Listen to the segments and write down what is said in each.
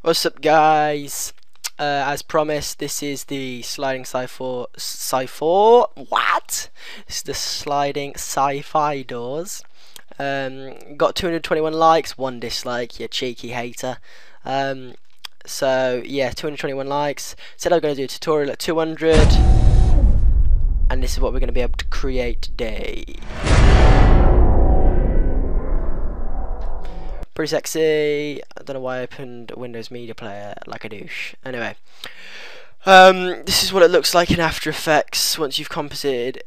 What's up, guys? As promised, this is the sliding sci-fi. What? This is the sliding sci-fi doors. Got 221 likes, one dislike. You cheeky hater. So yeah, 221 likes. Said I was going to do a tutorial at 200, and this is what we're going to be able to create today. Pretty sexy. I don't know why I opened Windows Media Player like a douche. Anyway, this is what it looks like in After Effects once you've composited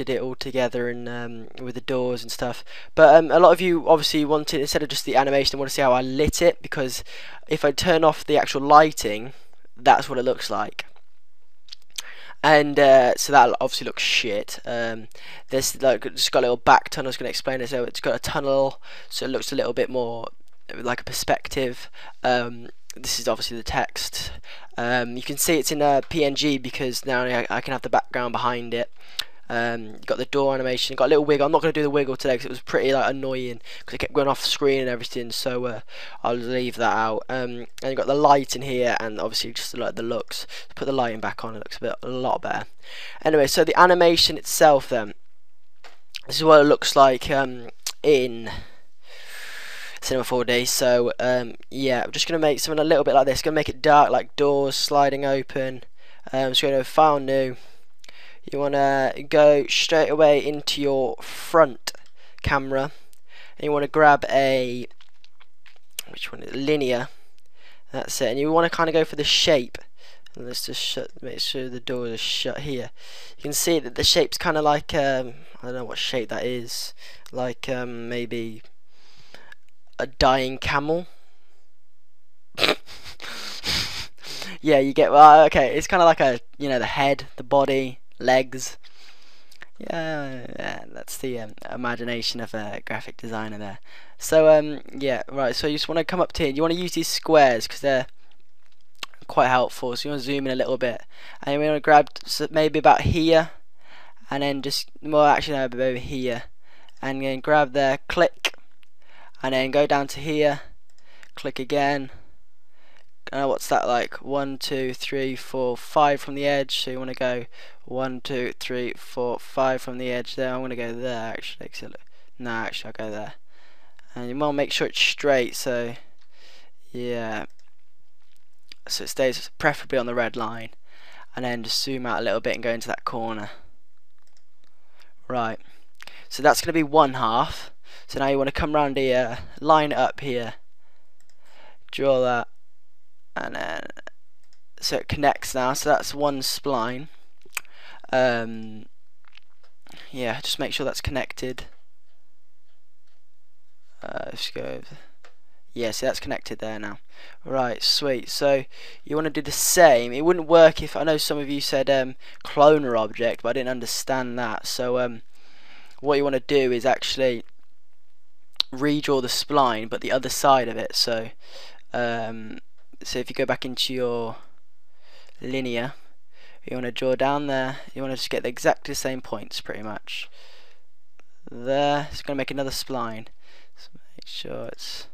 it all together and with the doors and stuff. But a lot of you obviously wanted, instead of just the animation, want to see how I lit it, because if I turn off the actual lighting, that's what it looks like. And so that obviously looks shit. There's like just got a little back tunnel. I was going to explain it. So it's got a tunnel, so it looks a little bit more like a perspective. This is obviously the text. You can see it's in a PNG because now I can have the background behind it. Got the door animation, got a little wiggle. I'm not going to do the wiggle today because it was pretty annoying because it kept going off the screen and everything, so I'll leave that out. And you got the light in here, and obviously just like the looks. Put the lighting back on, it looks a lot better. Anyway, so the animation itself then, this is what it looks like in Cinema 4D. So yeah, I'm just going to make something a little bit like this. Going to make it dark, like doors sliding open. So going to File, New. You want to go straight away into your front camera, and you want to grab a, which one is linear, that's it, and you want to kind of go for the shape. And let's just make sure the doors are shut here. You can see that the shape's kind of like I don't know what shape that is, like maybe a dying camel. Yeah, you get, well, okay, it's kind of like a, you know, the head, the body, legs. Yeah, that's the imagination of a graphic designer there. So yeah, right, so you just want to come up to here. You want to use these squares because they're quite helpful. So you want to zoom in a little bit, and you want to grab maybe about here, and then just, well, actually no, over here, and then grab there, click, and then go down to here, click again. What's that, like 1, 2, 3, 4, 5 from the edge? So you want to go 1, 2, 3, 4, 5 from the edge there. I'm going to go there actually. No, actually I'll go there. And you want to make sure it's straight. So yeah, so it stays preferably on the red line. And then just zoom out a little bit and go into that corner. Right. So that's going to be one half. So now you want to come around here, line it up here, draw that. And then so it connects now, so that's one spline. Yeah, just make sure that's connected. Let's go over. Yeah, see, that's connected there now. Right, sweet. So you want to do the same. It wouldn't work if, I know some of you said cloner object, but I didn't understand that. So what you want to do is actually redraw the spline, but the other side of it. So so if you go back into your linear, you want to draw down there, you want to just get the exactly same points pretty much. There, it's going to make another spline. So make sure it's,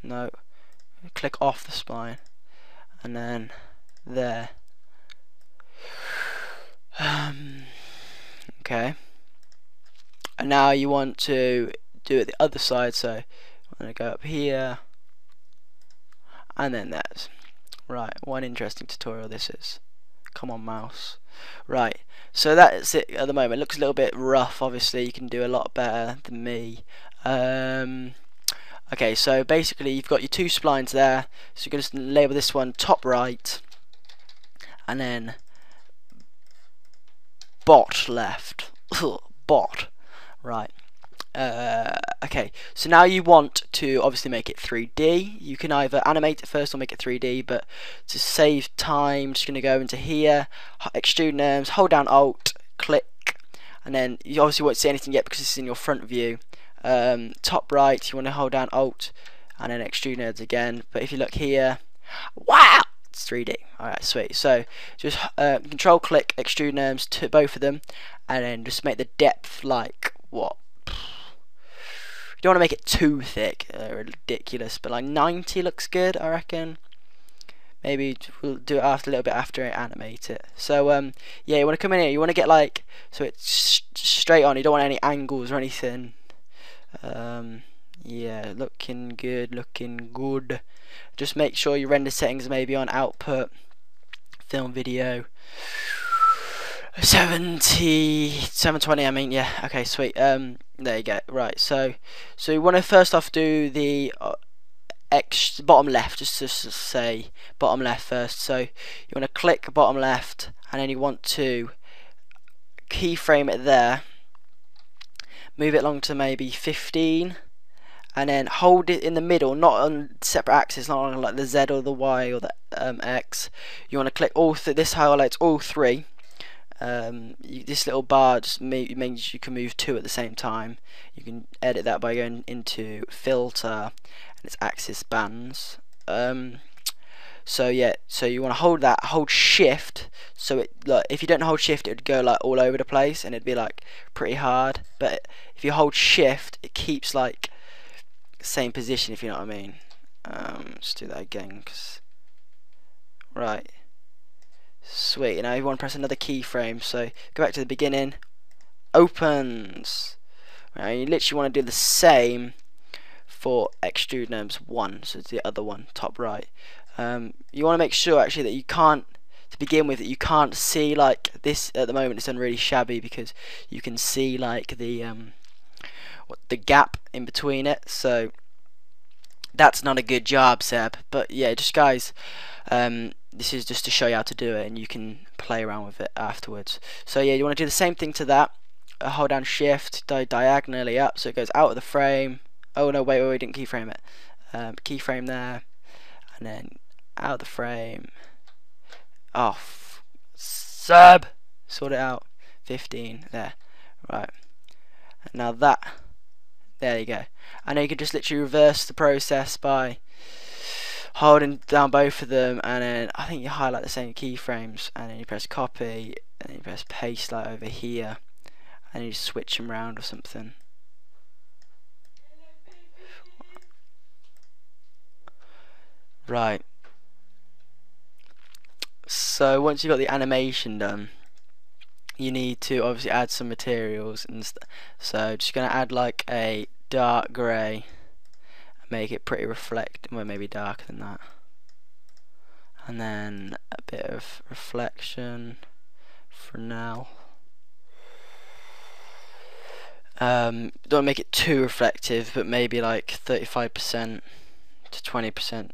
no, click off the spline, and then there. Okay. And now you want to do it the other side, so I'm going to go up here, and then there's. Right, one interesting tutorial this is. Come on, mouse. Right, so that's it at the moment. It looks a little bit rough, obviously. You can do a lot better than me. Okay, so basically you've got your two splines there. So you're going to label this one top right, and then bot left. Bot. Right. Okay, so now you want to obviously make it 3D. You can either animate it first or make it 3D, but to save time, just going to go into here, extrude NURBS, hold down Alt, click, and then you obviously won't see anything yet because this is in your front view. Top right, you want to hold down Alt and then extrude NURBS again, but if you look here, wow, it's 3D. Alright, sweet. So just control click extrude NURBS to both of them, and then just make the depth like what? You don't want to make it too thick, ridiculous, but like 90 looks good, I reckon. maybe we'll do it after a little bit after I animate it. So yeah, you want to come in here. You want to get like so it's straight on. You don't want any angles or anything. Yeah, looking good, looking good. Just make sure your render settings may be on output, film video 720. I mean, yeah. Okay, sweet. There you go. Right. So you want to first off do the bottom left, just to say bottom left first. So you want to click bottom left, and then you want to keyframe it there. Move it along to maybe 15. And then hold it in the middle, not on separate axes, not on like the Z or the Y or the X. You want to click all. This highlights all three. This little bar just means you can move two at the same time. You can edit that by going into filter and its axis bands. So yeah, so you want to hold that, hold shift. So it like if you don't hold shift, it would go like all over the place and it'd be like pretty hard. But if you hold shift, it keeps like same position, if you know what I mean. Let's do that again. Right, sweet. Now you want to press another keyframe, so go back to the beginning, opens. Right, you literally want to do the same for extrude norms 1, so it's the other one, top right. You want to make sure actually that you can't, to begin with, that you can't see like this at the moment. It's done really shabby because you can see like the gap in between it, so that's not a good job, Seb. But yeah, just guys, this is just to show you how to do it, and you can play around with it afterwards. So yeah, you want to do the same thing to that. Hold down shift, diagonally up, so it goes out of the frame. Oh no, wait, we didn't keyframe it. Keyframe there, and then out of the frame. Off. Seb, sort it out. 15 there. Right. Now that. There you go. And then you can just literally reverse the process by holding down both of them, and then I think you highlight the same keyframes, and then you press copy, and then you press paste like over here, and you switch them around or something. Right. So once you've got the animation done, you need to obviously add some materials and so just gonna add like a dark grey, make it pretty reflect, well maybe darker than that, and then a bit of reflection for now. Don't make it too reflective, but maybe like 35% to 20%.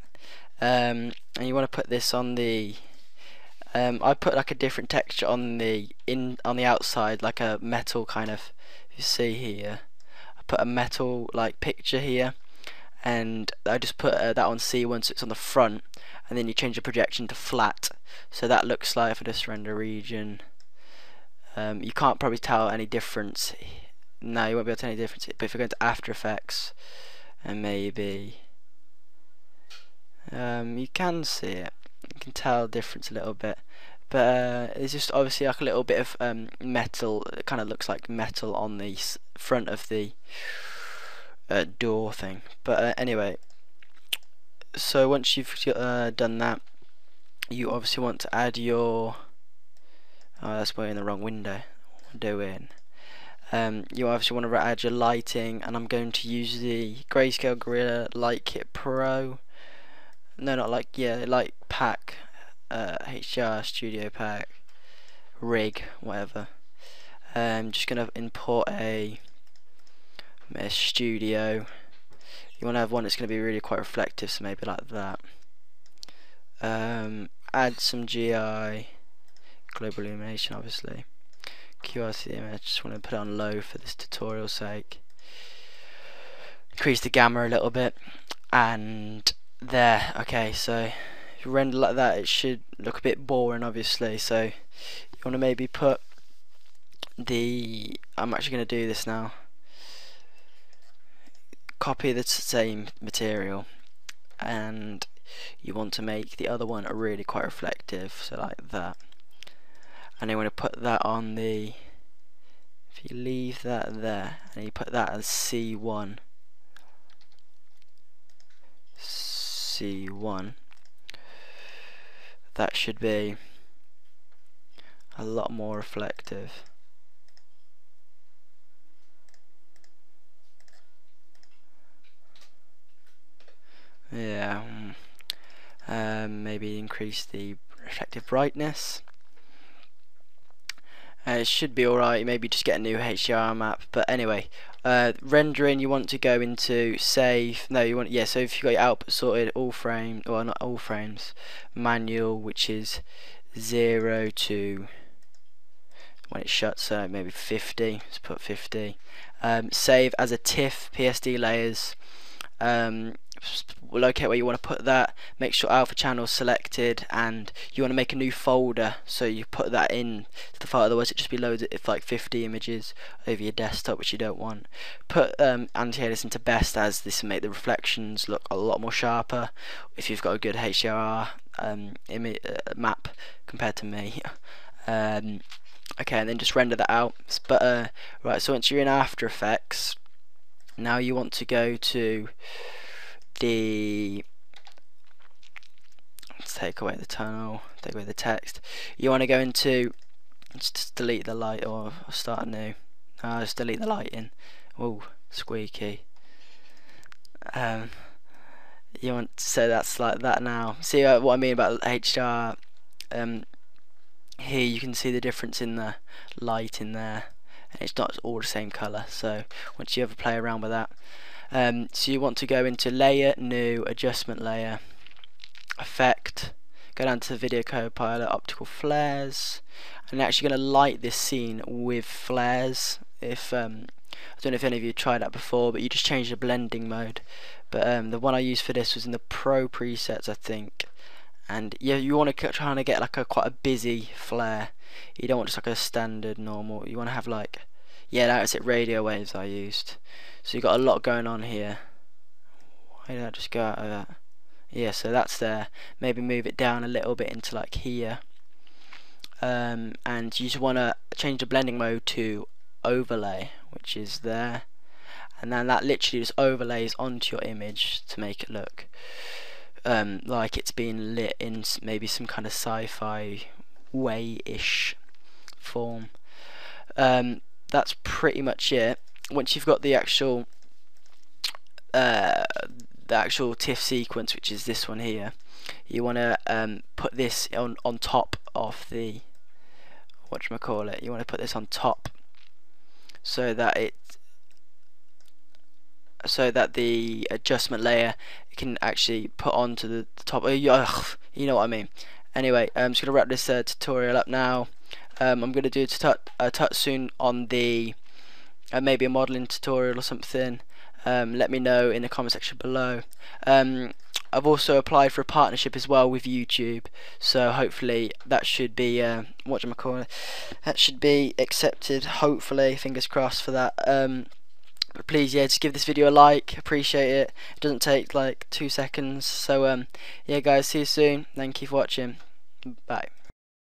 And you want to put this on the I put like a different texture on the outside, like a metal kind of. If you see here, I put a metal like picture here, and I just put that on C1 so it's on the front, and then you change the projection to flat, so that looks like, if I just render region, you can't probably tell any difference. No, you won't be able to tell any difference. But if you go into After Effects, and maybe you can see it. You can tell the difference a little bit, but it's just obviously like a little bit of metal. It kind of looks like metal on the front of the door thing. But anyway, so once you've done that, you obviously want to add your that's way in the wrong window. Doing you obviously want to add your lighting, and I'm going to use the Grayscale Gorilla Light Kit Pro. No, not like, yeah, like pack, HDR Studio Pack, rig, whatever. Just gonna import a studio. You want to have one that's gonna be really quite reflective, so maybe like that. Add some GI, global illumination, obviously. QRC image, just want to put it on low for this tutorial's sake. Increase the gamma a little bit, and there. Okay, so if you render like that, it should look a bit boring, obviously. So you want to maybe put the, I'm actually going to do this now, copy the same material, and you want to make the other one really quite reflective, so like that. And you want to put that on the, if you leave that there and you put that as C1, that should be a lot more reflective. Yeah, maybe increase the reflective brightness. It should be alright, maybe just get a new HDR map, but anyway, rendering, you want to go into save, no you want, yeah, so if you've got your output sorted, all frame, or not all frames, manual, which is 0 to when it shuts, so maybe 50, let's put 50, save as a TIFF, PSD layers, locate where you want to put that, make sure alpha channel is selected, and you want to make a new folder, so you put that in to the file, otherwise it just be loads of like 50 images over your desktop, which you don't want. Put anti-alias into best, as this will make the reflections look a lot more sharper if you've got a good HDR map compared to me. Okay, and then just render that out. But right, so once you're in After Effects, now you want to go to let's take away the tunnel, take away the text. You want to go into, just delete the light, or start new. Just delete the lighting. Oh, squeaky. You want, so that's like that now. See what I mean about HDR? Here you can see the difference in the light in there, and it's not all the same colour. So once you ever play around with that, so you want to go into layer, new, adjustment layer, effect, go down to video copilot, optical flares, and you're actually going to light this scene with flares. If I don't know if any of you tried that before, but you just change the blending mode. But the one I used for this was in the Pro presets, I think. And yeah, you want to try and get like quite a busy flare. You don't want just like a standard normal. You want to have like, yeah, that's it, radio waves I used. So you got a lot going on here. Why did I just go out of that? Yeah, so that's there. Maybe move it down a little bit into like here. And you just want to change the blending mode to overlay, which is there. And then that literally just overlays onto your image to make it look like it's being lit in maybe some kind of sci-fi way-ish form. That's pretty much it. Once you've got the actual TIFF sequence, which is this one here, you want to put this on top of the whatchamacallit. You want to put this on top so that the adjustment layer can actually put onto the top. You know what I mean. Anyway, I'm just going to wrap this tutorial up now. I'm going to do a tuts soon on the maybe a modelling tutorial or something. Let me know in the comment section below. I've also applied for a partnership as well with YouTube, so hopefully that should be that should be accepted. Hopefully, fingers crossed for that. But please, yeah, just give this video a like, appreciate it. It doesn't take like 2 seconds. So yeah guys, see you soon. Thank you for watching. Bye.